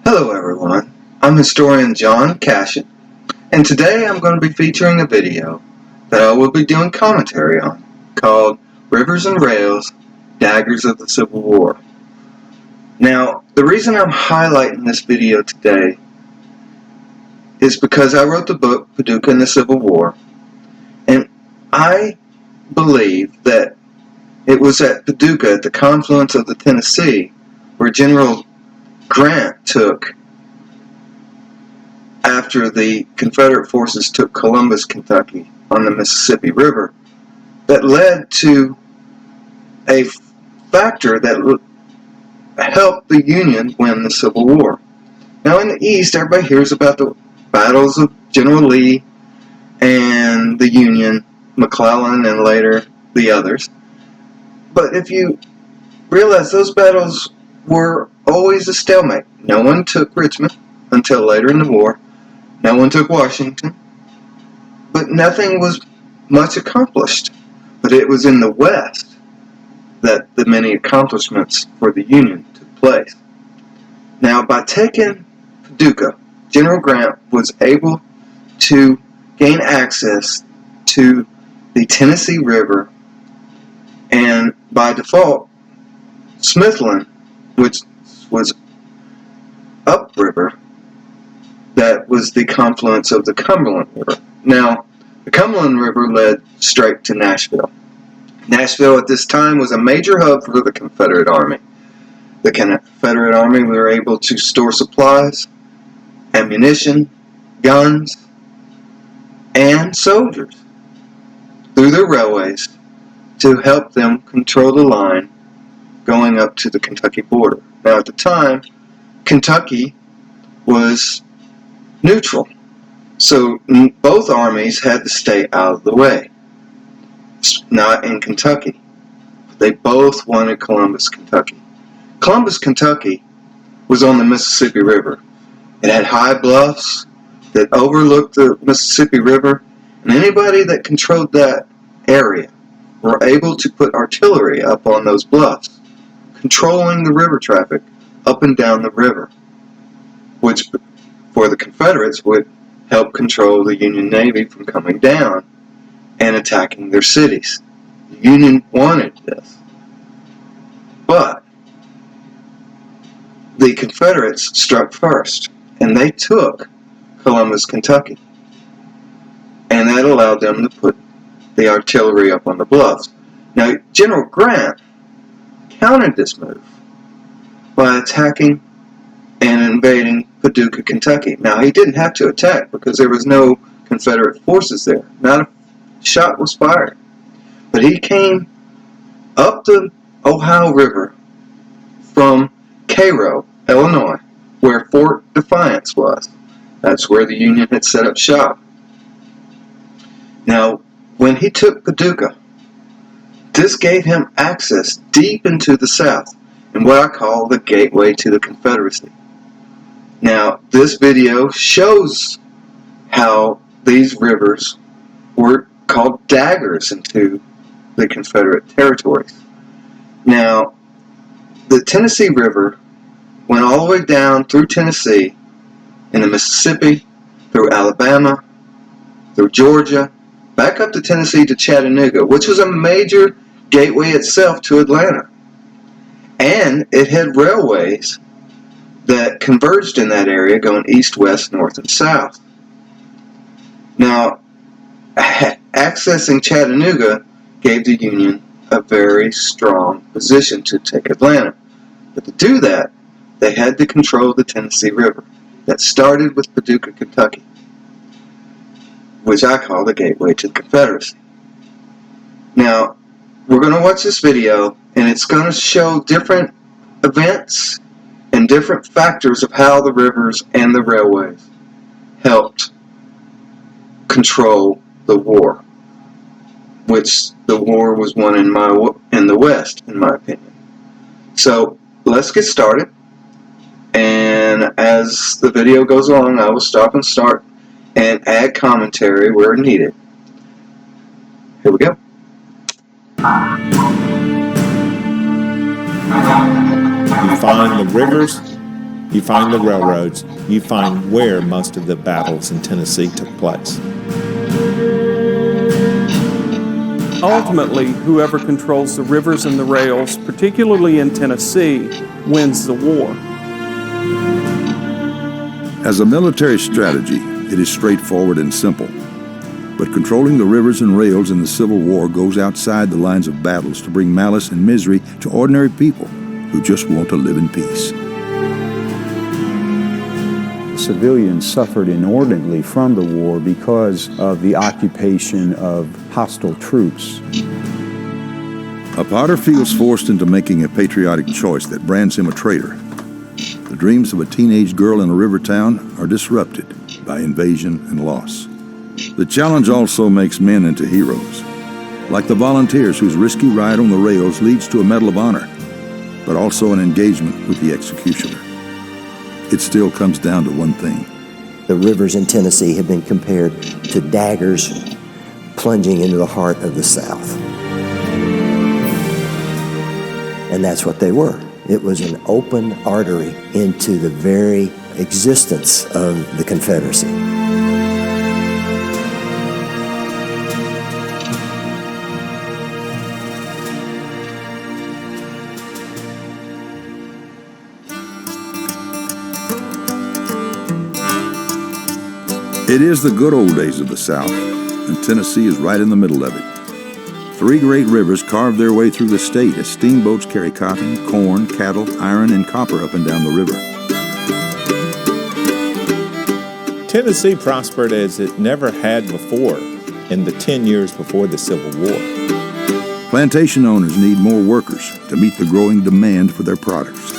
Hello everyone, I'm historian John Cashon, and today I'm going to be featuring a video that I will be doing commentary on, called Rivers and Rails, Daggers of the Civil War. Now, the reason I'm highlighting this video today is because I wrote the book Paducah and the Civil War, and I believe that it was at Paducah, at the confluence of the Tennessee, where General Grant took after the Confederate forces took Columbus, Kentucky on the Mississippi River, that led to a factor that helped the Union win the Civil War. Now in the East, everybody hears about the battles of General Lee and the Union, McClellan, and later the others. But if you realize those battles were always a stalemate. No one took Richmond until later in the war. No one took Washington, but nothing was much accomplished. But it was in the West that the many accomplishments for the Union took place. Now, by taking Paducah, General Grant was able to gain access to the Tennessee River, and by default, Smithland, which was upriver, that was the confluence of the Cumberland River. Now, the Cumberland River led straight to Nashville. Nashville at this time was a major hub for the Confederate Army. The Confederate Army were able to store supplies, ammunition, guns, and soldiers through their railways to help them control the line going up to the Kentucky border. Now, at the time, Kentucky was neutral, so both armies had to stay out of the way. Not in Kentucky. They both wanted Columbus, Kentucky. Columbus, Kentucky was on the Mississippi River. It had high bluffs that overlooked the Mississippi River, and anybody that controlled that area were able to put artillery up on those bluffs, controlling the river traffic up and down the river, which for the Confederates would help control the Union Navy from coming down and attacking their cities. The Union wanted this. But the Confederates struck first, and they took Columbus, Kentucky. And that allowed them to put the artillery up on the bluffs. Now, General Grant countered this move by attacking and invading Paducah, Kentucky. Now, he didn't have to attack because there was no Confederate forces there. Not a shot was fired. But he came up the Ohio River from Cairo, Illinois, where Fort Defiance was. That's where the Union had set up shop. Now, when he took Paducah, this gave him access deep into the South, in what I call the gateway to the Confederacy. Now, this video shows how these rivers were called daggers into the Confederate territories. Now, the Tennessee River went all the way down through Tennessee, in the Mississippi, through Alabama, through Georgia, back up to Tennessee to Chattanooga, which was a major gateway itself to Atlanta. And it had railways that converged in that area going east, west, north, and south. Now, accessing Chattanooga gave the Union a very strong position to take Atlanta. But to do that, they had to control the Tennessee River. That started with Paducah, Kentucky, which I call the gateway to the Confederacy. Now, we're going to watch this video, and it's going to show different events and different factors of how the rivers and the railways helped control the war, which the war was won in the West, in my opinion. So let's get started, and as the video goes along, I will stop and start and add commentary where needed. Here we go. We find the rivers you find the railroads, you find where most of the battles in Tennessee took place. Ultimately, whoever controls the rivers and the rails, particularly in Tennessee, wins the war. As a military strategy, it is straightforward and simple. But controlling the rivers and rails in the Civil War goes outside the lines of battles to bring malice and misery to ordinary people who just want to live in peace. Civilians suffered inordinately from the war because of the occupation of hostile troops. A potter feels forced into making a patriotic choice that brands him a traitor. The dreams of a teenage girl in a river town are disrupted by invasion and loss. The challenge also makes men into heroes, like the volunteers whose risky ride on the rails leads to a Medal of Honor, but also an engagement with the executioner. It still comes down to one thing. The rivers in Tennessee have been compared to daggers plunging into the heart of the South. And that's what they were. It was an open artery into the very existence of the Confederacy. It is the good old days of the South, and Tennessee is right in the middle of it. Three great rivers carve their way through the state as steamboats carry cotton, corn, cattle, iron, and copper up and down the river. Tennessee prospered as it never had before in the 10 years before the Civil War. Plantation owners need more workers to meet the growing demand for their products.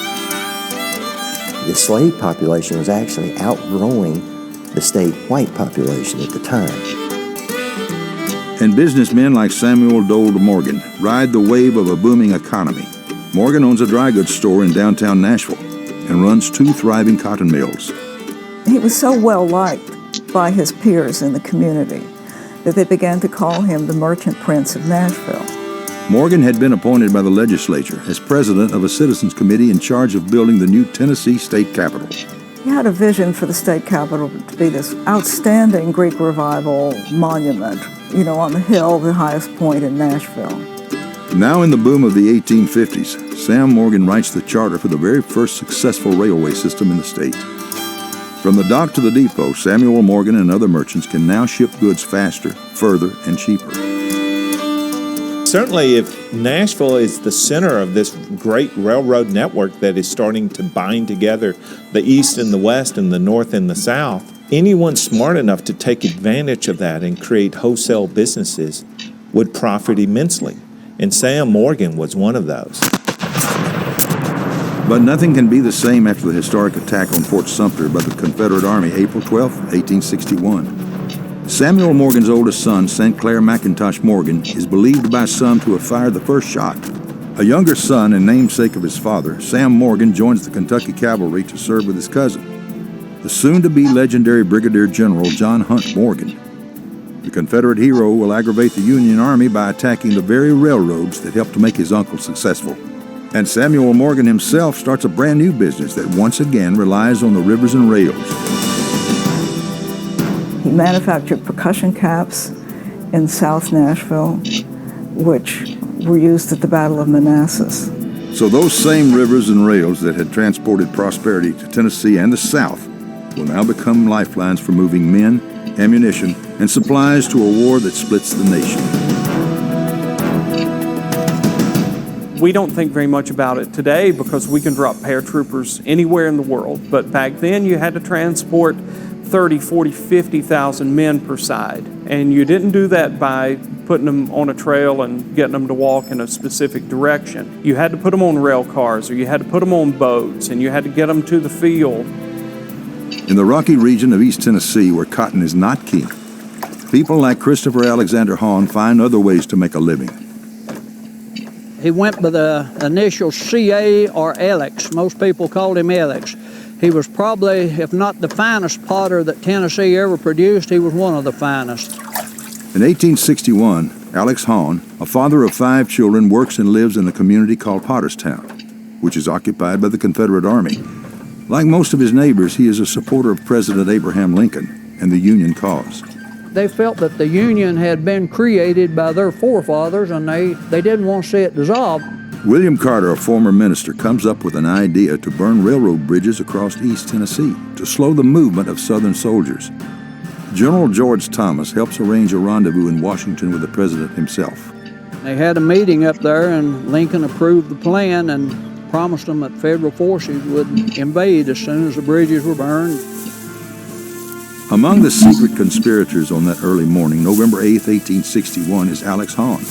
The slave population was actually outgrowing the state white population at the time. And businessmen like Samuel Dole Morgan ride the wave of a booming economy. Morgan owns a dry goods store in downtown Nashville and runs 2 thriving cotton mills. He was so well liked by his peers in the community that they began to call him the Merchant Prince of Nashville. Morgan had been appointed by the legislature as president of a citizens committee in charge of building the new Tennessee state capitol. He had a vision for the state capitol to be this outstanding Greek revival monument, on the hill, the highest point in Nashville. Now in the boom of the 1850s, Sam Morgan writes the charter for the very first successful railway system in the state. From the dock to the depot, Samuel Morgan and other merchants can now ship goods faster, further, and cheaper. Certainly, if Nashville is the center of this great railroad network that is starting to bind together the East and the West and the North and the South, anyone smart enough to take advantage of that and create wholesale businesses would profit immensely. And Sam Morgan was one of those. But nothing can be the same after the historic attack on Fort Sumter by the Confederate Army, April 12, 1861. Samuel Morgan's oldest son, St. Clair McIntosh Morgan, is believed by some to have fired the first shot. A younger son and namesake of his father, Sam Morgan, joins the Kentucky Cavalry to serve with his cousin, the soon-to-be legendary Brigadier General John Hunt Morgan. The Confederate hero will aggravate the Union Army by attacking the very railroads that helped to make his uncle successful. And Samuel Morgan himself starts a brand new business that once again relies on the rivers and rails. He manufactured percussion caps in South Nashville, which were used at the Battle of Manassas. So those same rivers and rails that had transported prosperity to Tennessee and the South will now become lifelines for moving men, ammunition, and supplies to a war that splits the nation. We don't think very much about it today because we can drop paratroopers anywhere in the world. But back then you had to transport 30, 40, 50,000 men per side. And you didn't do that by putting them on a trail and getting them to walk in a specific direction. You had to put them on rail cars, or you had to put them on boats, and you had to get them to the field. In the rocky region of East Tennessee, where cotton is not king, people like Christopher Alexander Hahn find other ways to make a living. He went by the initials C.A. or Alex. Most people called him Alex. He was probably, if not the finest potter that Tennessee ever produced, he was one of the finest. In 1861, Alex Hahn, a father of 5 children, works and lives in a community called Potterstown, which is occupied by the Confederate Army. Like most of his neighbors, he is a supporter of President Abraham Lincoln and the Union cause. They felt that the Union had been created by their forefathers, and they didn't want to see it dissolved. William Carter, a former minister, comes up with an idea to burn railroad bridges across East Tennessee to slow the movement of Southern soldiers. General George Thomas helps arrange a rendezvous in Washington with the president himself. They had a meeting up there, and Lincoln approved the plan and promised them that federal forces would invade as soon as the bridges were burned. Among the secret conspirators on that early morning, November 8, 1861, is Alex Hahn.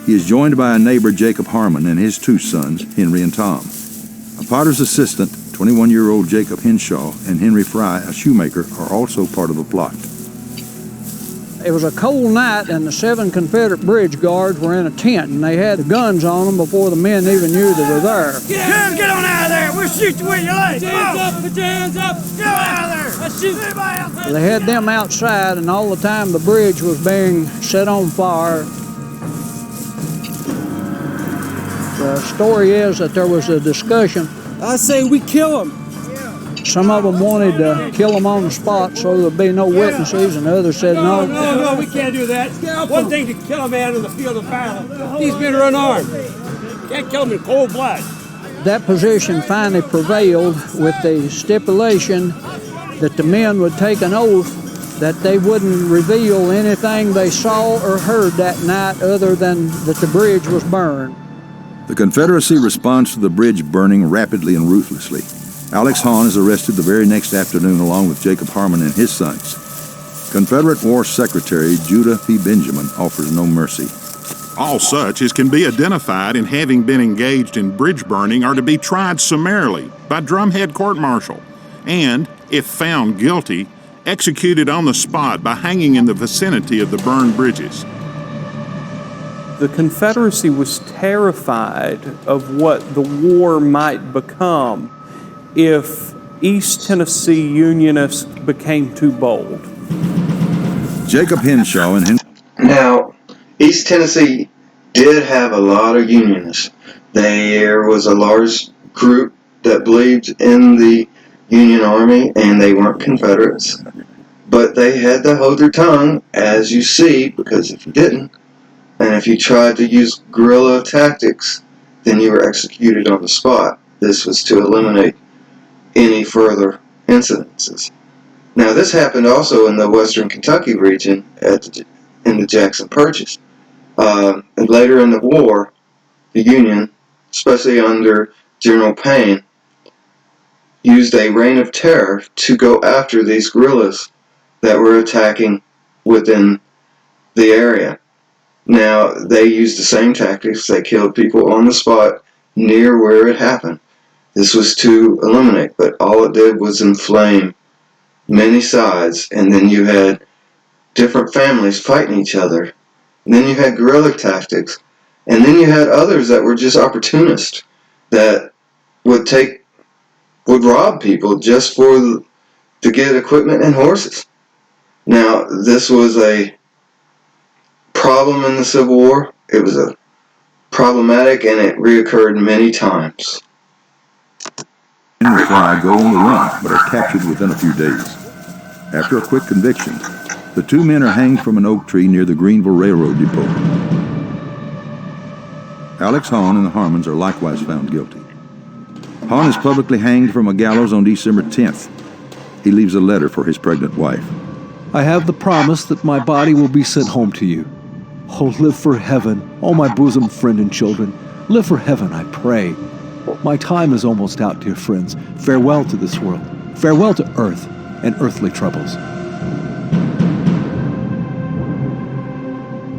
He is joined by a neighbor, Jacob Harmon, and his two sons, Henry and Tom. A potter's assistant, 21-year-old Jacob Henshaw, and Henry Fry, a shoemaker, are also part of the plot. It was a cold night, and the 7 Confederate bridge guards were in a tent, and they had guns on them before the men even knew they were there. Get on out of there! We'll shoot you where you like! Put your hands up! Put your hands up! Get out of there! Let's shoot anybody else! They had them outside, and all the time the bridge was being set on fire. The story is that there was a discussion. I say we kill them. Some of them wanted to kill them on the spot so there'd be no witnesses, and others said no. No, we can't do that. One thing to kill a man in the field of battle. These men are unarmed. Can't kill them in cold blood. That position finally prevailed with the stipulation that the men would take an oath that they wouldn't reveal anything they saw or heard that night other than that the bridge was burned. The Confederacy responds to the bridge burning rapidly and ruthlessly. Alex Hahn is arrested the very next afternoon along with Jacob Harmon and his sons. Confederate War Secretary Judah P. Benjamin offers no mercy. All such as can be identified in having been engaged in bridge burning are to be tried summarily by drumhead court-martial and, if found guilty, executed on the spot by hanging in the vicinity of the burned bridges. The Confederacy was terrified of what the war might become if East Tennessee Unionists became too bold. Jacob Henshaw and Now, East Tennessee did have a lot of Unionists. There was a large group that believed in the Union Army, and they weren't Confederates. But they had to hold their tongue, as you see, because if you didn't, and if you tried to use guerrilla tactics, then you were executed on the spot. This was to eliminate any further incidences. Now, this happened also in the western Kentucky region in the Jackson Purchase. And later in the war, the Union, especially under General Payne, used a reign of terror to go after these guerrillas that were attacking within the area. Now, they used the same tactics. They killed people on the spot near where it happened. This was to eliminate, but all it did was inflame many sides, and then you had different families fighting each other. And then you had guerrilla tactics, and then you had others that were just opportunists that would rob people just to get equipment and horses. Now, this was a problem in the Civil War. It was a problematic, and it reoccurred many times. Henry Fry go on the run, but are captured within a few days. After a quick conviction, the two men are hanged from an oak tree near the Greenville Railroad Depot. Alex Hahn and the Harmons are likewise found guilty. Hahn is publicly hanged from a gallows on December 10th. He leaves a letter for his pregnant wife. I have the promise that my body will be sent home to you. Oh, live for heaven, oh my bosom friend and children. Live for heaven, I pray. My time is almost out, dear friends. Farewell to this world. Farewell to earth and earthly troubles.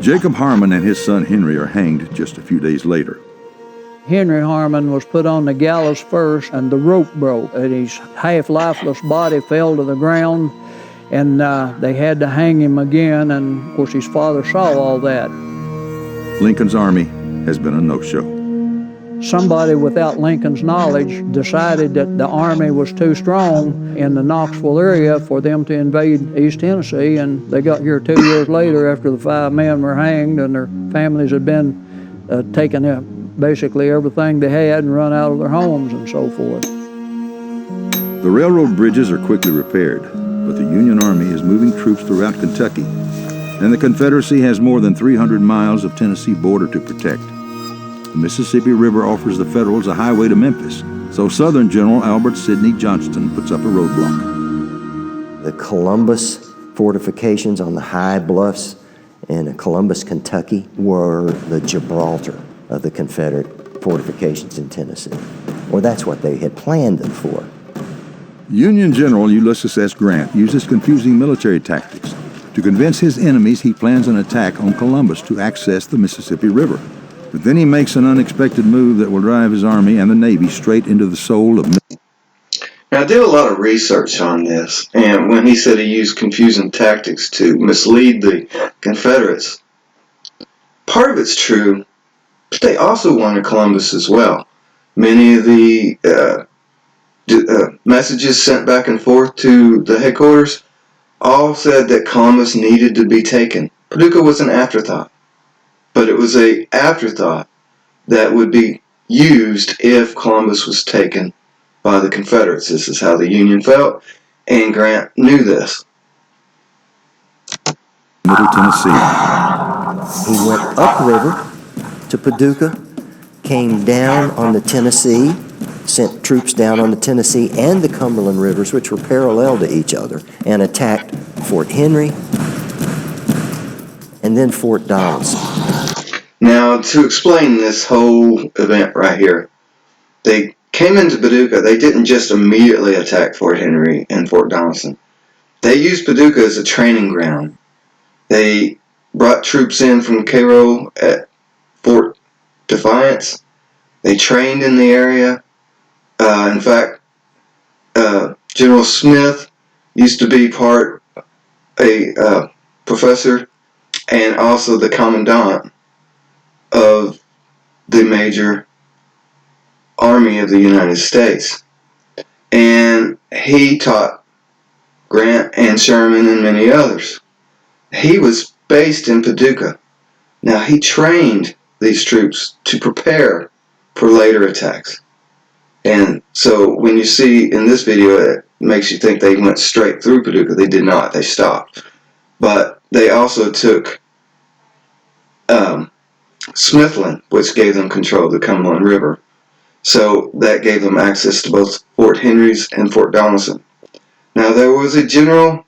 Jacob Harmon and his son Henry are hanged just a few days later. Henry Harmon was put on the gallows first, and the rope broke, and his half-lifeless body fell to the ground, and they had to hang him again, and of course his father saw all that. Lincoln's army has been a no-show. Somebody without Lincoln's knowledge decided that the army was too strong in the Knoxville area for them to invade East Tennessee, and they got here 2 years later after the 5 men were hanged and their families had been taken basically everything they had and run out of their homes and so forth. The railroad bridges are quickly repaired, but the Union Army is moving troops throughout Kentucky, and the Confederacy has more than 300 miles of Tennessee border to protect. The Mississippi River offers the Federals a highway to Memphis, so Southern General Albert Sidney Johnston puts up a roadblock. The Columbus fortifications on the high bluffs in Columbus, Kentucky, were the Gibraltar of the Confederate fortifications in Tennessee. Or that's what they had planned them for. Union General Ulysses S. Grant uses confusing military tactics. To convince his enemies, he plans an attack on Columbus to access the Mississippi River. But then he makes an unexpected move that will drive his army and the Navy straight into the soul of Mississippi. Now, I did a lot of research on this, and when he said he used confusing tactics to mislead the Confederates, part of it's true, but they also wanted Columbus as well. Many of the messages sent back and forth to the headquarters all said that Columbus needed to be taken. Paducah was an afterthought, but it was an afterthought that would be used if Columbus was taken by the Confederates. This is how the Union felt, and Grant knew this. Middle Tennessee. He went upriver to Paducah, came down on the Tennessee, sent troops down on the Tennessee and the Cumberland rivers, which were parallel to each other, and attacked Fort Henry and then Fort Donelson. Now, to explain this whole event right here, they came into Paducah. They didn't just immediately attack Fort Henry and Fort Donelson. They used Paducah as a training ground. They brought troops in from Cairo at Fort Defiance. They trained in the area. In fact, General Smith used to be a professor and also the commandant of the major army of the United States. And he taught Grant and Sherman and many others. He was based in Paducah. Now, he trained these troops to prepare for later attacks. And so when you see in this video, it makes you think they went straight through Paducah. They did not. They stopped. But they also took Smithland, which gave them control of the Cumberland River. So that gave them access to both Fort Henry's and Fort Donelson. Now, there was a general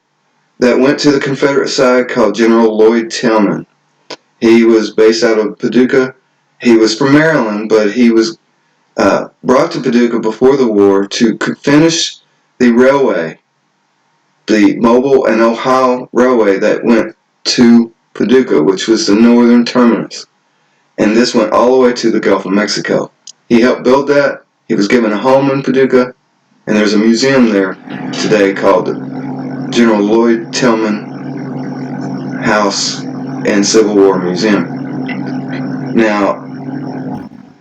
that went to the Confederate side called General Lloyd Tillman. He was based out of Paducah. He was from Maryland, but he was brought to Paducah before the war to finish the railway, the Mobile and Ohio Railway that went to Paducah, which was the northern terminus. And this went all the way to the Gulf of Mexico. He helped build that. He was given a home in Paducah, and there's a museum there today called the General Lloyd Tillman House and Civil War Museum. Now,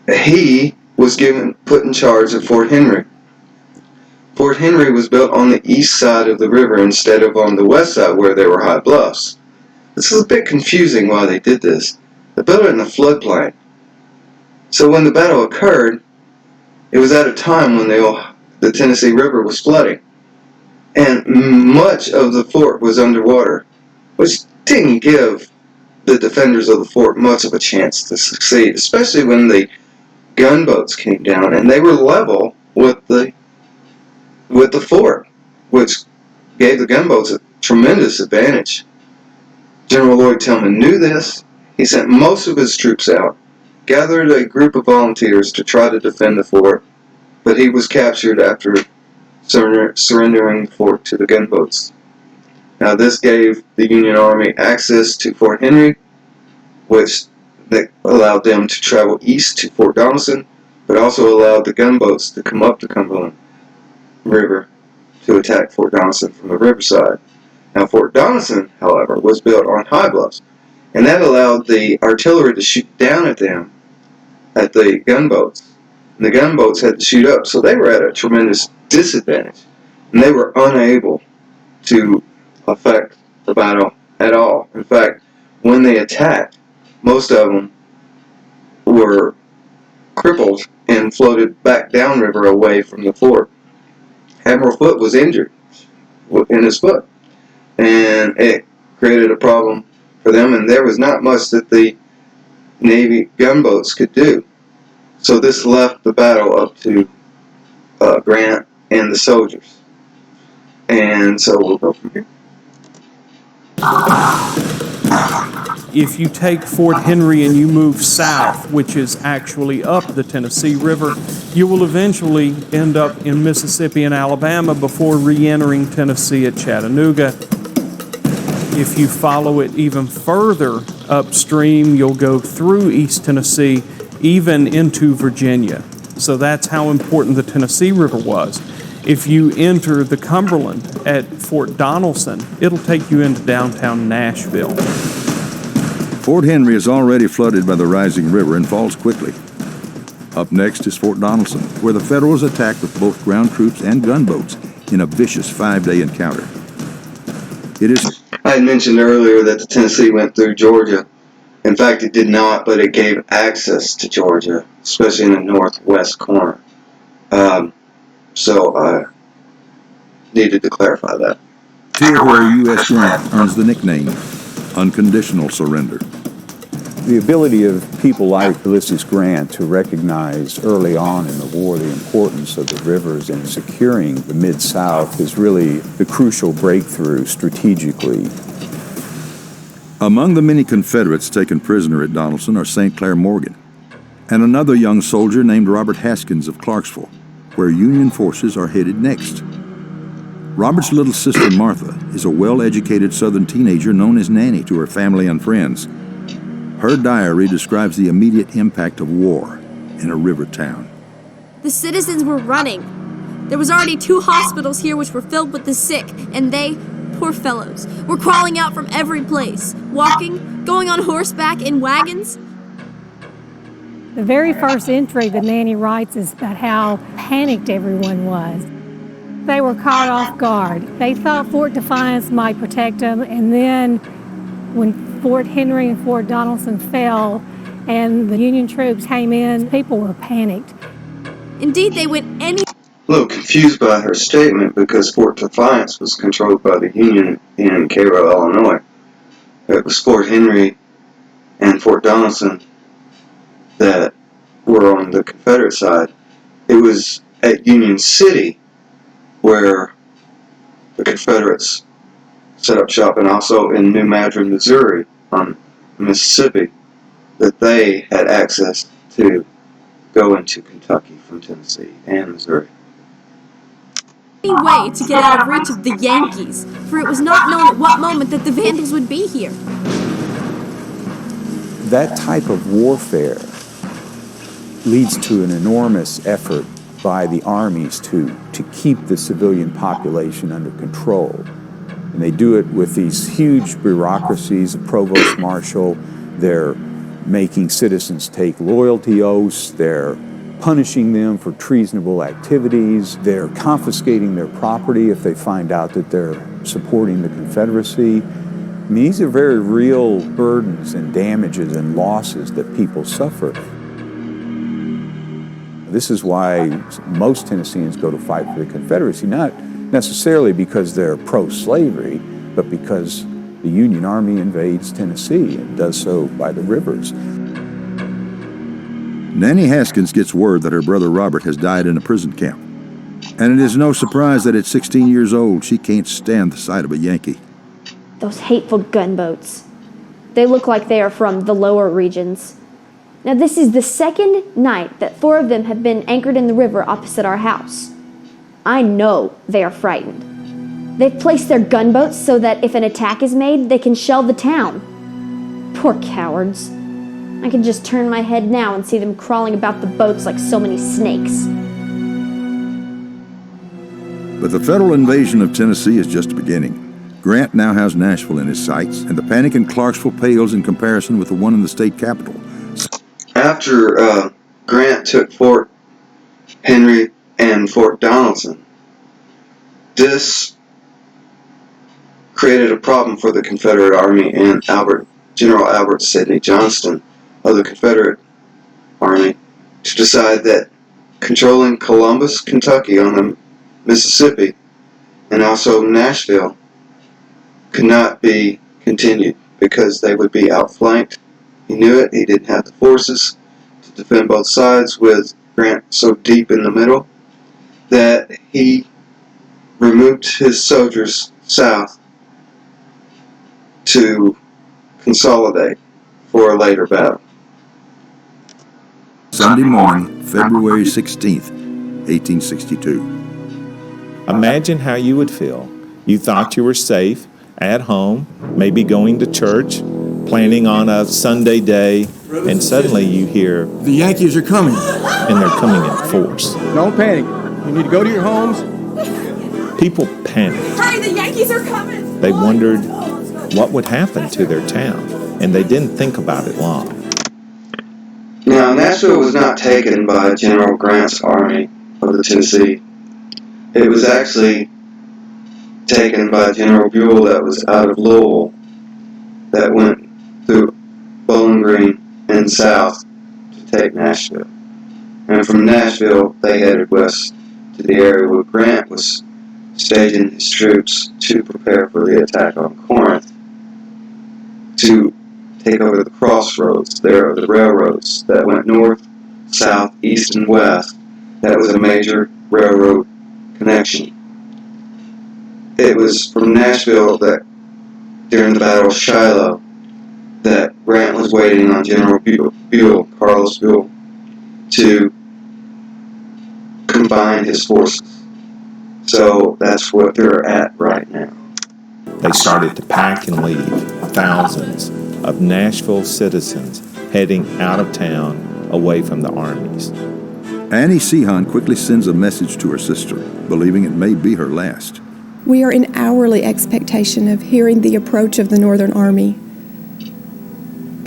he was put in charge of Fort Henry. Fort Henry was built on the east side of the river instead of on the west side where there were high bluffs. This is a bit confusing why they did this. They built it in the floodplain. So when the battle occurred, it was at a time when the Tennessee River was flooding. And much of the fort was underwater, which didn't give the defenders of the fort much of a chance to succeed, especially when the gunboats came down and they were level with the fort, which gave the gunboats a tremendous advantage. General Lloyd Tillman knew this. He sent most of his troops out, gathered a group of volunteers to try to defend the fort, but he was captured after surrendering the fort to the gunboats. Now, this gave the Union Army access to Fort Henry, which allowed them to travel east to Fort Donelson, but also allowed the gunboats to come up the Cumberland River to attack Fort Donelson from the riverside. Now, Fort Donelson, however, was built on high bluffs, and that allowed the artillery to shoot down at them, at the gunboats. And the gunboats had to shoot up, so they were at a tremendous disadvantage, and they were unable to affect the battle at all. In fact, when they attacked, most of them were crippled and floated back downriver away from the fort. Admiral Foote was injured in his foot, and it created a problem for them, and there was not much that the Navy gunboats could do. So this left the battle up to Grant and the soldiers. And so we'll go from here. If you take Fort Henry and you move south, which is actually up the Tennessee River, you will eventually end up in Mississippi and Alabama before re-entering Tennessee at Chattanooga. If you follow it even further upstream, you'll go through East Tennessee, even into Virginia. So that's how important the Tennessee River was. If you enter the Cumberland at Fort Donelson, it'll take you into downtown Nashville. Fort Henry is already flooded by the rising river and falls quickly. Up next is Fort Donelson, where the Federals attacked with both ground troops and gunboats in a vicious 5-day encounter. I had mentioned earlier that the Tennessee went through Georgia. In fact, it did not, but it gave access to Georgia, especially in the northwest corner. So I needed to clarify that. Here where U.S. Grant earns the nickname Unconditional Surrender. The ability of people like Ulysses Grant to recognize early on in the war the importance of the rivers and securing the Mid-South is really the crucial breakthrough strategically. Among the many Confederates taken prisoner at Donelson are St. Clair Morgan and another young soldier named Robert Haskins of Clarksville, where Union forces are headed next. Robert's little sister Martha is a well-educated Southern teenager known as Nanny to her family and friends. Her diary describes the immediate impact of war in a river town. The citizens were running. There was already 2 hospitals here which were filled with the sick, and they, poor fellows, were crawling out from every place, walking, going on horseback, in wagons. The very first entry that Nanny writes is about how panicked everyone was. They were caught off guard. They thought Fort Defiance might protect them, and then when Fort Henry and Fort Donelson fell and the Union troops came in, people were panicked. Indeed, they went A little confused by her statement because Fort Defiance was controlled by the Union in Cairo, Illinois. It was Fort Henry and Fort Donelson that were on the Confederate side. It was at Union City where the Confederates set up shop, and also in New Madrid, Missouri, on Mississippi, that they had access to go into Kentucky from Tennessee and Missouri. any way to get out of reach of the Yankees, for it was not known at what moment that the Vandals would be here. That type of warfare leads to an enormous effort by the armies to keep the civilian population under control. And they do it with these huge bureaucracies, a provost marshal. They're making citizens take loyalty oaths. They're punishing them for treasonable activities. They're confiscating their property if they find out that they're supporting the Confederacy. I mean, these are very real burdens and damages and losses that people suffer. This is why most Tennesseans go to fight for the Confederacy, not necessarily because they're pro-slavery, but because the Union Army invades Tennessee and does so by the rivers. Nanny Haskins gets word that her brother Robert has died in a prison camp. And it is no surprise that at 16 years old, she can't stand the sight of a Yankee. Those hateful gunboats. They look like they are from the lower regions. Now, this is the second night that 4 of them have been anchored in the river opposite our house. I know they are frightened. They've placed their gunboats so that if an attack is made, they can shell the town. Poor cowards. I can just turn my head now and see them crawling about the boats like so many snakes. But the federal invasion of Tennessee is just beginning. Grant now has Nashville in his sights, and the panic in Clarksville pales in comparison with the one in the state capital. After Grant took Fort Henry and Fort Donelson, this created a problem for the Confederate Army and General Albert Sidney Johnston of the Confederate Army to decide that controlling Columbus, Kentucky on the Mississippi, and also Nashville could not be continued because they would be outflanked. He knew it. He didn't have the forces to defend both sides, with Grant so deep in the middle that he removed his soldiers south to consolidate for a later battle. Sunday morning, February 16th, 1862. Imagine how you would feel. You thought you were safe at home, maybe going to church, planning on a Sunday day, and suddenly you hear, "The Yankees are coming." And they're coming in force. Don't panic. You need to go to your homes. People panicked. Hurry, the Yankees are coming! They wondered what would happen to their town, and they didn't think about it long. Now, Nashville was not taken by General Grant's army of the Tennessee. It was actually taken by General Buell that was out of Louisville, that went through Bowling Green and south to take Nashville. And from Nashville, they headed west to the area where Grant was staging his troops to prepare for the attack on Corinth, to take over the crossroads there of the railroads that went north, south, east, and west. That was a major railroad connection. It was from Nashville that, during the Battle of Shiloh, that Grant was waiting on General Buell, Carlos Buell, to combine his forces. So that's what they're at right now. They started to pack and leave, thousands of Nashville citizens heading out of town away from the armies. Annie Sehon quickly sends a message to her sister, believing it may be her last. We are in hourly expectation of hearing the approach of the Northern Army.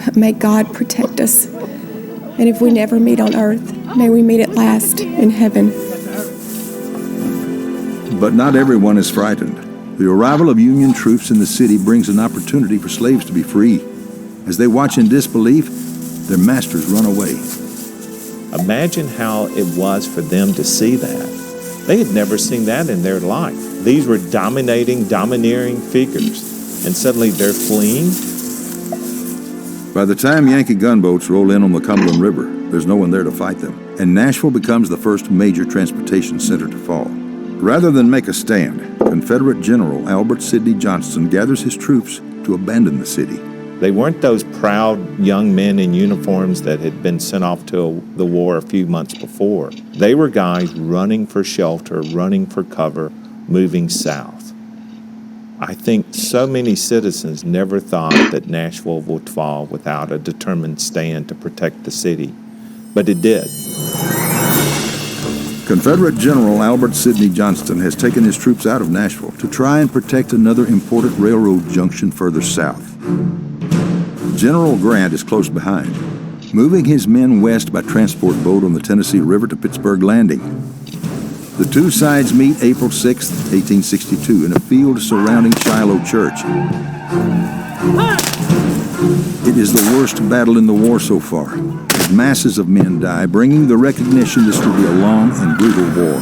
But may God protect us. And if we never meet on earth, may we meet at last in heaven. But not everyone is frightened. The arrival of Union troops in the city brings an opportunity for slaves to be free. As they watch in disbelief, their masters run away. Imagine how it was for them to see that. They had never seen that in their life. These were domineering figures, and suddenly they're fleeing. By the time Yankee gunboats roll in on the Cumberland River, there's no one there to fight them, and Nashville becomes the first major transportation center to fall. Rather than make a stand, Confederate General Albert Sidney Johnston gathers his troops to abandon the city. They weren't those proud young men in uniforms that had been sent off to the war a few months before. They were guys running for shelter, running for cover, moving south. I think so many citizens never thought that Nashville would fall without a determined stand to protect the city, but it did. Confederate General Albert Sidney Johnston has taken his troops out of Nashville to try and protect another important railroad junction further south. General Grant is close behind, moving his men west by transport boat on the Tennessee River to Pittsburgh Landing. The two sides meet April 6, 1862, in a field surrounding Shiloh Church. It is the worst battle in the war so far, as masses of men die, bringing the recognition this will be a long and brutal war.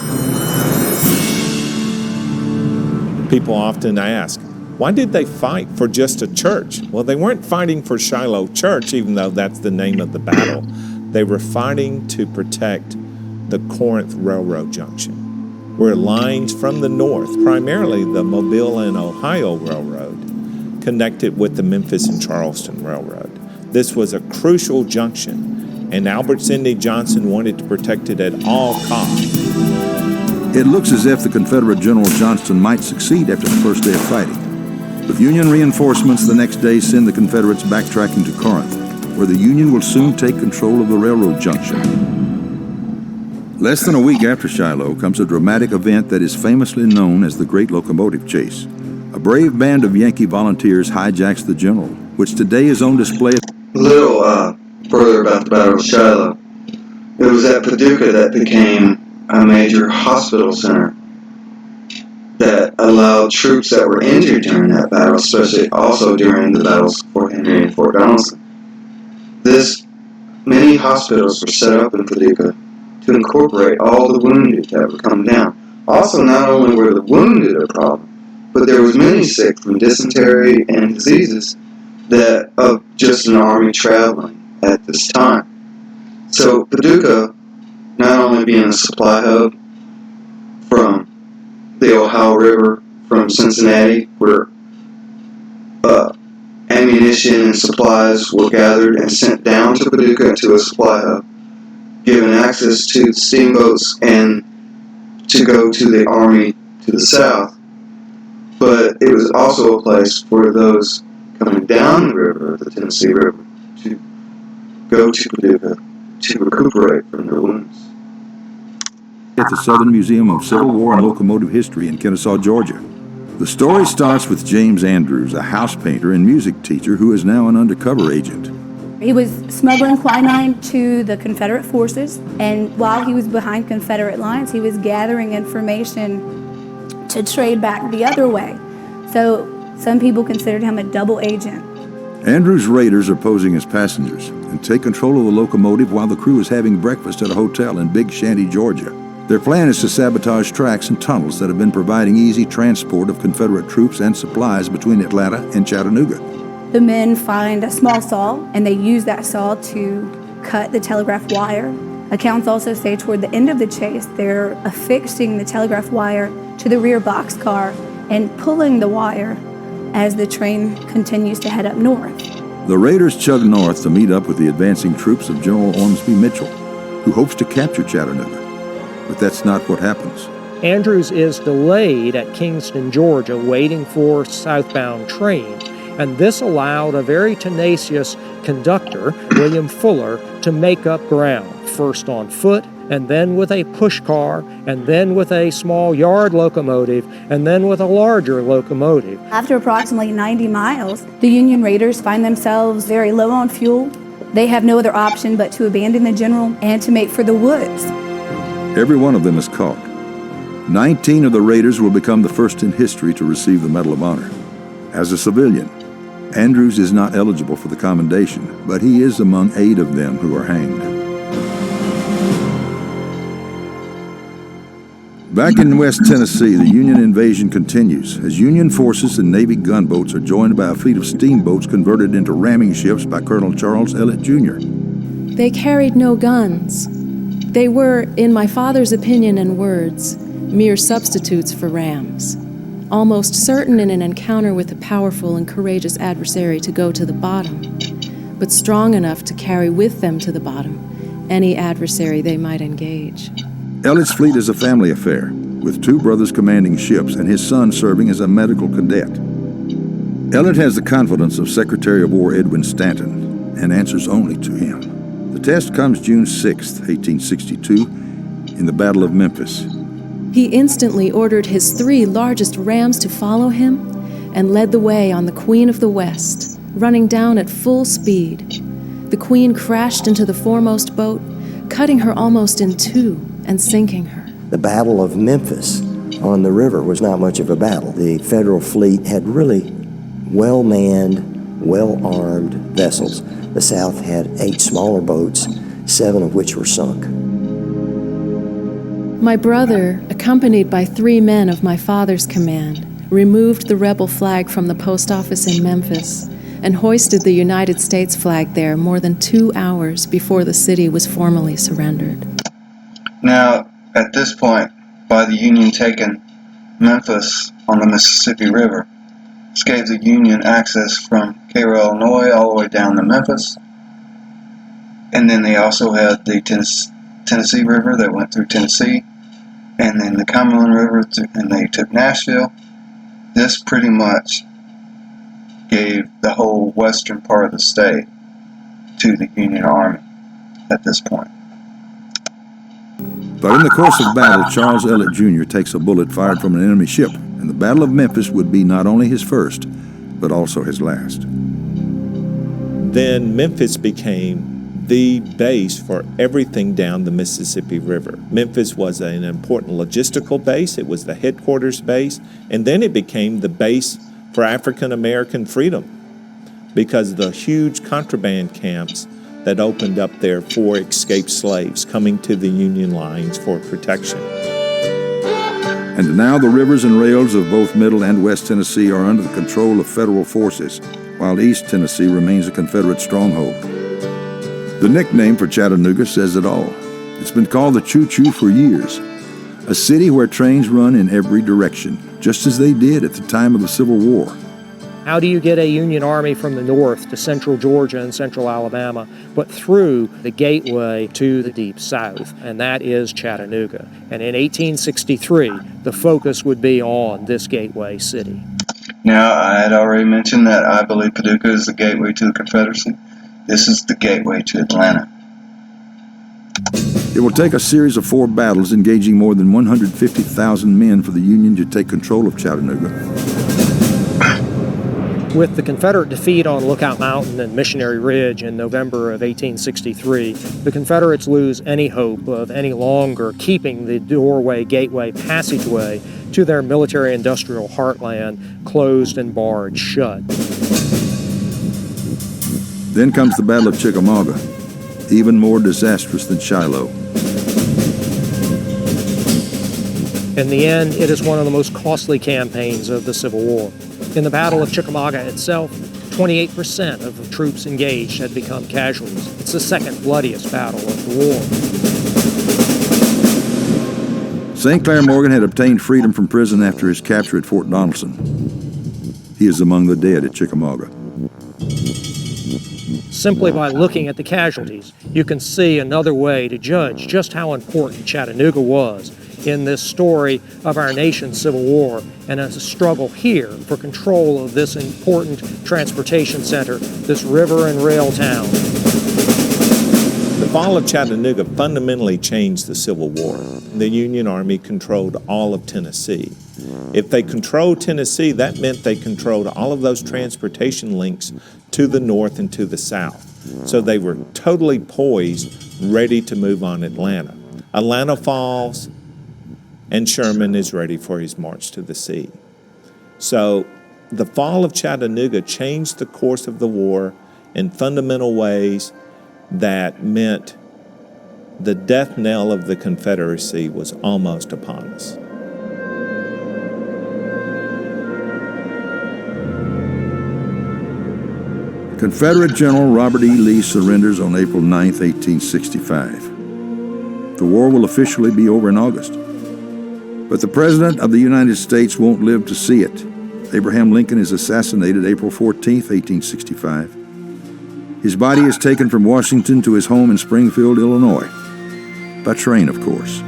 People often ask, why did they fight for just a church? Well, they weren't fighting for Shiloh Church, even though that's the name of the battle. They were fighting to protect the Corinth Railroad Junction, where lines from the north, primarily the Mobile and Ohio Railroad, connected with the Memphis and Charleston Railroad. This was a crucial junction, and Albert Sidney Johnston wanted to protect it at all costs. It looks as if the Confederate General Johnston might succeed after the first day of fighting. But Union reinforcements the next day send the Confederates backtracking to Corinth, where the Union will soon take control of the railroad junction. Less than a week after Shiloh comes a dramatic event that is famously known as the Great Locomotive Chase. A brave band of Yankee volunteers hijacks the General, which today is on display. A little further about the Battle of Shiloh. It was at Paducah that became a major hospital center that allowed troops that were injured during that battle, especially also during the battles of Fort Henry and Fort Donelson. Many hospitals were set up in Paducah to incorporate all the wounded that were coming down. Also, not only were the wounded a problem, but there was many sick from dysentery and diseases that of just an army traveling at this time. So Paducah, not only being a supply hub from the Ohio River from Cincinnati, where ammunition and supplies were gathered and sent down to Paducah to a supply hub, giving access to steamboats and to go to the army to the south. But it was also a place for those coming down the river, the Tennessee River, to go to Paducah to recuperate from their wounds. At the Southern Museum of Civil War and Locomotive History in Kennesaw, Georgia. The story starts with James Andrews, a house painter and music teacher who is now an undercover agent. He was smuggling quinine to the Confederate forces, and while he was behind Confederate lines, he was gathering information to trade back the other way. So some people considered him a double agent. Andrews' raiders are posing as passengers and take control of the locomotive while the crew is having breakfast at a hotel in Big Shanty, Georgia. Their plan is to sabotage tracks and tunnels that have been providing easy transport of Confederate troops and supplies between Atlanta and Chattanooga. The men find a small saw, and they use that saw to cut the telegraph wire. Accounts also say toward the end of the chase, they're affixing the telegraph wire to the rear boxcar and pulling the wire as the train continues to head up north. The raiders chug north to meet up with the advancing troops of General Ormsby Mitchell, who hopes to capture Chattanooga. But that's not what happens. Andrews is delayed at Kingston, Georgia, waiting for southbound train, and this allowed a very tenacious conductor, William Fuller, to make up ground, first on foot, and then with a push car, and then with a small yard locomotive, and then with a larger locomotive. After approximately 90 miles, the Union raiders find themselves very low on fuel. They have no other option but to abandon the general and to make for the woods. Every one of them is caught. 19 of the raiders will become the first in history to receive the Medal of Honor. As a civilian, Andrews is not eligible for the commendation, but he is among 8 of them who are hanged. Back in West Tennessee, the Union invasion continues as Union forces and Navy gunboats are joined by a fleet of steamboats converted into ramming ships by Colonel Charles Ellet, Jr. They carried no guns. They were, in my father's opinion and words, mere substitutes for rams, almost certain in an encounter with a powerful and courageous adversary to go to the bottom, but strong enough to carry with them to the bottom any adversary they might engage. Ellet's fleet is a family affair, with 2 brothers commanding ships and his son serving as a medical cadet. Ellet has the confidence of Secretary of War Edwin Stanton and answers only to him. The test comes June 6, 1862, in the Battle of Memphis. He instantly ordered his 3 largest rams to follow him and led the way on the Queen of the West, running down at full speed. The Queen crashed into the foremost boat, cutting her almost in 2 and sinking her. The Battle of Memphis on the river was not much of a battle. The Federal fleet had really well-manned, well-armed vessels. The South had 8 smaller boats, 7 of which were sunk. My brother, accompanied by 3 men of my father's command, removed the rebel flag from the post office in Memphis and hoisted the United States flag there more than 2 hours before the city was formally surrendered. Now, at this point, by the Union taking Memphis on the Mississippi River, this gave the Union access from Cairo, Illinois, all the way down to Memphis. And then they also had the Tennessee River that went through Tennessee, and then the Cumberland River, and they took Nashville. This pretty much gave the whole western part of the state to the Union Army at this point. But in the course of battle, Charles Ellet Jr. takes a bullet fired from an enemy ship, and the Battle of Memphis would be not only his first, but also his last. Then Memphis became the base for everything down the Mississippi River. Memphis was an important logistical base. It was the headquarters base, and then it became the base for African American freedom because of the huge contraband camps that opened up there for escaped slaves coming to the Union lines for protection. And now the rivers and rails of both Middle and West Tennessee are under the control of federal forces, while East Tennessee remains a Confederate stronghold. The nickname for Chattanooga says it all. It's been called the Choo-Choo for years, a city where trains run in every direction, just as they did at the time of the Civil War. How do you get a Union army from the north to central Georgia and central Alabama, but through the gateway to the Deep South, and that is Chattanooga. And in 1863, the focus would be on this gateway city. Now, I had already mentioned that I believe Paducah is the gateway to the Confederacy. This is the gateway to Atlanta. It will take a series of 4 battles engaging more than 150,000 men for the Union to take control of Chattanooga. With the Confederate defeat on Lookout Mountain and Missionary Ridge in November of 1863, the Confederates lose any hope of any longer keeping the doorway, gateway, passageway to their military-industrial heartland closed and barred shut. Then comes the Battle of Chickamauga, even more disastrous than Shiloh. In the end, it is one of the most costly campaigns of the Civil War. In the Battle of Chickamauga itself, 28% of the troops engaged had become casualties. It's the second bloodiest battle of the war. St. Clair Morgan had obtained freedom from prison after his capture at Fort Donelson. He is among the dead at Chickamauga. Simply by looking at the casualties, you can see another way to judge just how important Chattanooga was in this story of our nation's Civil War and as a struggle here for control of this important transportation center, this river and rail town. The fall of Chattanooga fundamentally changed the Civil War. The Union Army controlled all of Tennessee. If they controlled Tennessee, that meant they controlled all of those transportation links to the north and to the south. So they were totally poised, ready to move on Atlanta. Atlanta falls, and Sherman is ready for his march to the sea. So the fall of Chattanooga changed the course of the war in fundamental ways that meant the death knell of the Confederacy was almost upon us. Confederate General Robert E. Lee surrenders on April 9, 1865. The war will officially be over in August. But the President of the United States won't live to see it. Abraham Lincoln is assassinated April 14, 1865. His body is taken from Washington to his home in Springfield, Illinois. By train, of course.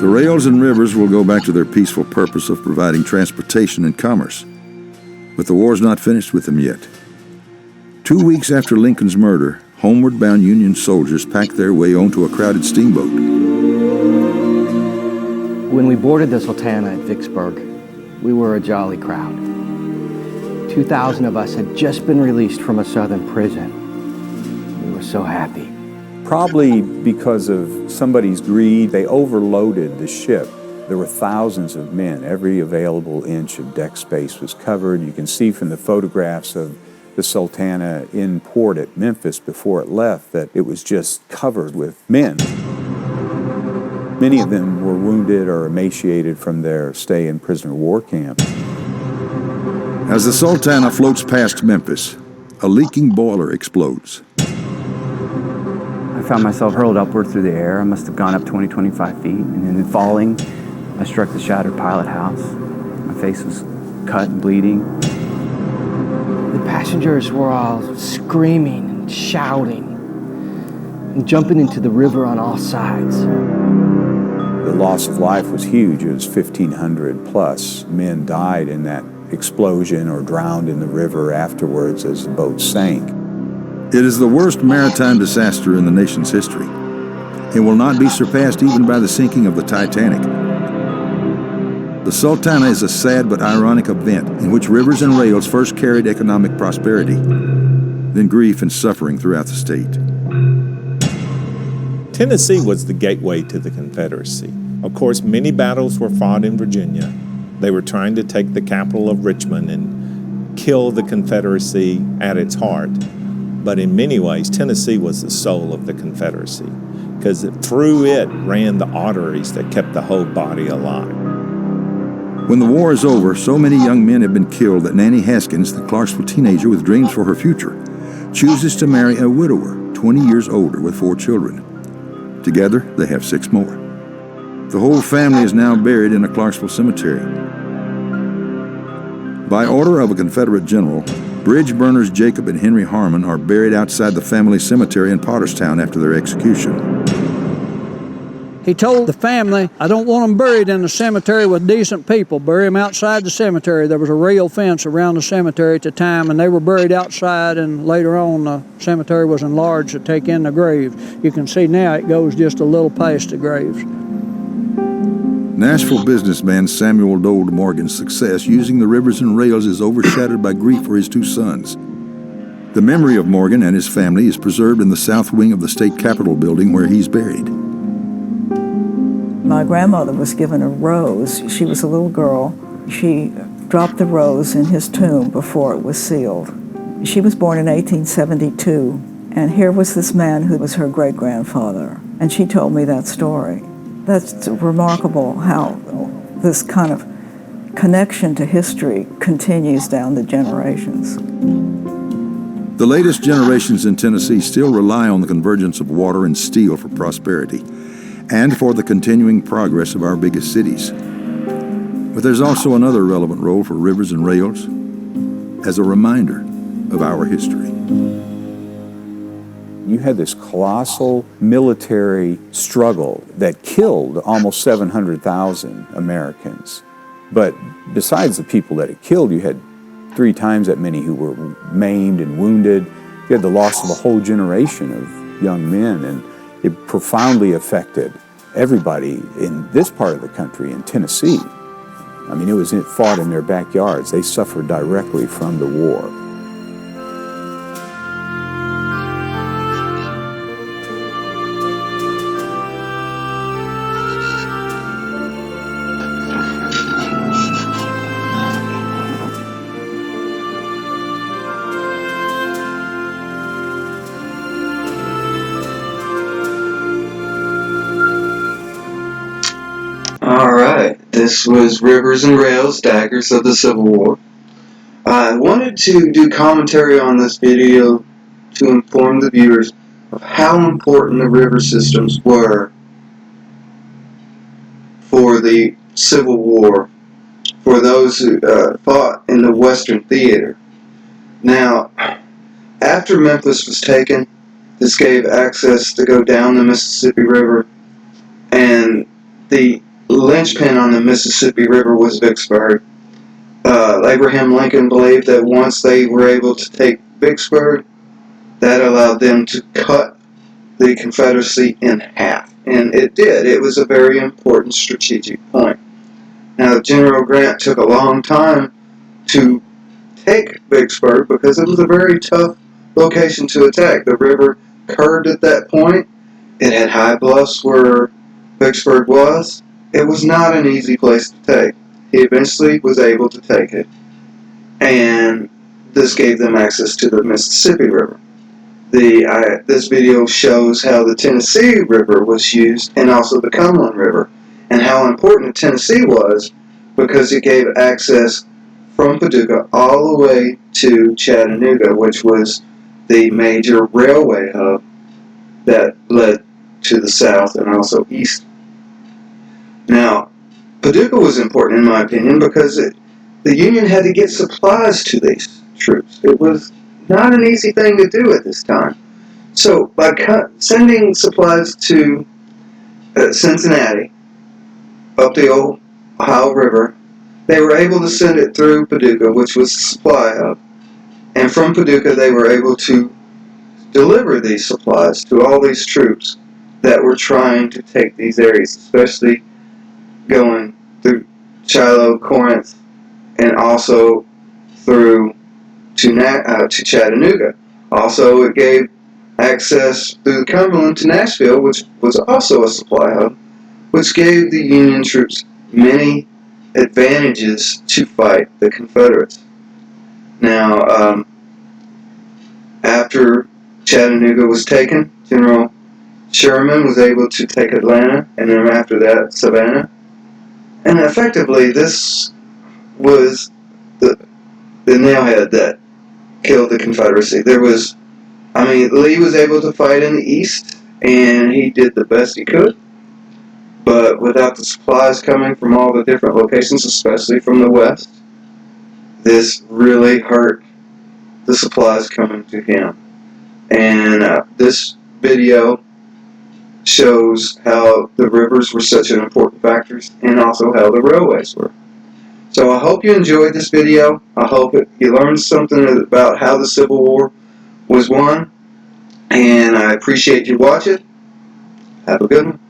The rails and rivers will go back to their peaceful purpose of providing transportation and commerce. But the war's not finished with them yet. 2 weeks after Lincoln's murder, homeward bound Union soldiers packed their way onto a crowded steamboat. When we boarded the Sultana at Vicksburg, we were a jolly crowd. 2,000 of us had just been released from a southern prison. We were so happy. Probably because of somebody's greed, they overloaded the ship. There were thousands of men. Every available inch of deck space was covered. You can see from the photographs of the Sultana in port at Memphis before it left that it was just covered with men. Many of them were wounded or emaciated from their stay in prisoner of war camp. As the Sultana floats past Memphis, a leaking boiler explodes. I found myself hurled upward through the air. I must have gone up 20, 25 feet. And in falling, I struck the shattered pilot house. My face was cut and bleeding. The passengers were all screaming and shouting and jumping into the river on all sides. The loss of life was huge. It was 1,500 plus men died in that explosion or drowned in the river afterwards as the boat sank. It is the worst maritime disaster in the nation's history. It will not be surpassed even by the sinking of the Titanic. The Sultana is a sad but ironic event in which rivers and rails first carried economic prosperity, then grief and suffering throughout the state. Tennessee was the gateway to the Confederacy. Of course, many battles were fought in Virginia. They were trying to take the capital of Richmond and kill the Confederacy at its heart. But in many ways, Tennessee was the soul of the Confederacy. because through it ran the arteries that kept the whole body alive. When the war is over, so many young men have been killed that Nanny Haskins, the Clarksville teenager with dreams for her future, chooses to marry a widower, 20 years older, with 4 children. Together, they have 6 more. The whole family is now buried in a Clarksville cemetery. By order of a Confederate general, bridge burners Jacob and Henry Harmon are buried outside the family cemetery in Potterstown after their execution. He told the family, I don't want them buried in the cemetery with decent people. Bury them outside the cemetery. There was a rail fence around the cemetery at the time, and they were buried outside, and later on the cemetery was enlarged to take in the grave. You can see now it goes just a little past the graves. Nashville businessman Samuel Dole Morgan's success using the rivers and rails is overshadowed by grief for his 2 sons. The memory of Morgan and his family is preserved in the south wing of the state capitol building where he's buried. My grandmother was given a rose. She was a little girl. She dropped the rose in his tomb before it was sealed. She was born in 1872, and here was this man who was her great-grandfather, and she told me that story. That's remarkable how this kind of connection to history continues down the generations. The latest generations in Tennessee still rely on the convergence of water and steel for prosperity and for the continuing progress of our biggest cities. But there's also another relevant role for rivers and rails as a reminder of our history. You had this colossal military struggle that killed almost 700,000 Americans. But besides the people that it killed, you had 3 times that many who were maimed and wounded. You had the loss of a whole generation of young men, and it profoundly affected everybody in this part of the country, in Tennessee. I mean, it fought in their backyards. They suffered directly from the war. This was Rivers and Rails, Daggers of the Civil War. I wanted to do commentary on this video to inform the viewers of how important the river systems were for the Civil War, for those who fought in the Western Theater. Now, after Memphis was taken, this gave access to go down the Mississippi River, and the linchpin on the Mississippi River was Vicksburg. Abraham Lincoln believed that once they were able to take Vicksburg, that allowed them to cut the Confederacy in half. And it did. It was a very important strategic point. Now, General Grant took a long time to take Vicksburg because it was a very tough location to attack. The river curved at that point. It had high bluffs where Vicksburg was. It was not an easy place to take. He eventually was able to take it, and this gave them access to the Mississippi River. This video shows how the Tennessee River was used, and also the Cumberland River, and how important Tennessee was because it gave access from Paducah all the way to Chattanooga, which was the major railway hub that led to the south and also east. Now, Paducah was important in my opinion because the Union had to get supplies to these troops. It was not an easy thing to do at this time. So by sending supplies to Cincinnati, up the Ohio River, they were able to send it through Paducah, which was the supply hub. And from Paducah, they were able to deliver these supplies to all these troops that were trying to take these areas, especially going through Shiloh, Corinth, and also through to Chattanooga. Also, it gave access through the Cumberland to Nashville, which was also a supply hub, which gave the Union troops many advantages to fight the Confederates. Now, after Chattanooga was taken, General Sherman was able to take Atlanta, and then after that, Savannah. And effectively, this was the nailhead that killed the Confederacy. Lee was able to fight in the East, and he did the best he could. But without the supplies coming from all the different locations, especially from the West, this really hurt the supplies coming to him. And this video shows how the rivers were such an important factor, and also how the railways were. So I hope you enjoyed this video. I hope you learned something about how the Civil War was won. And I appreciate you watching. Have a good one.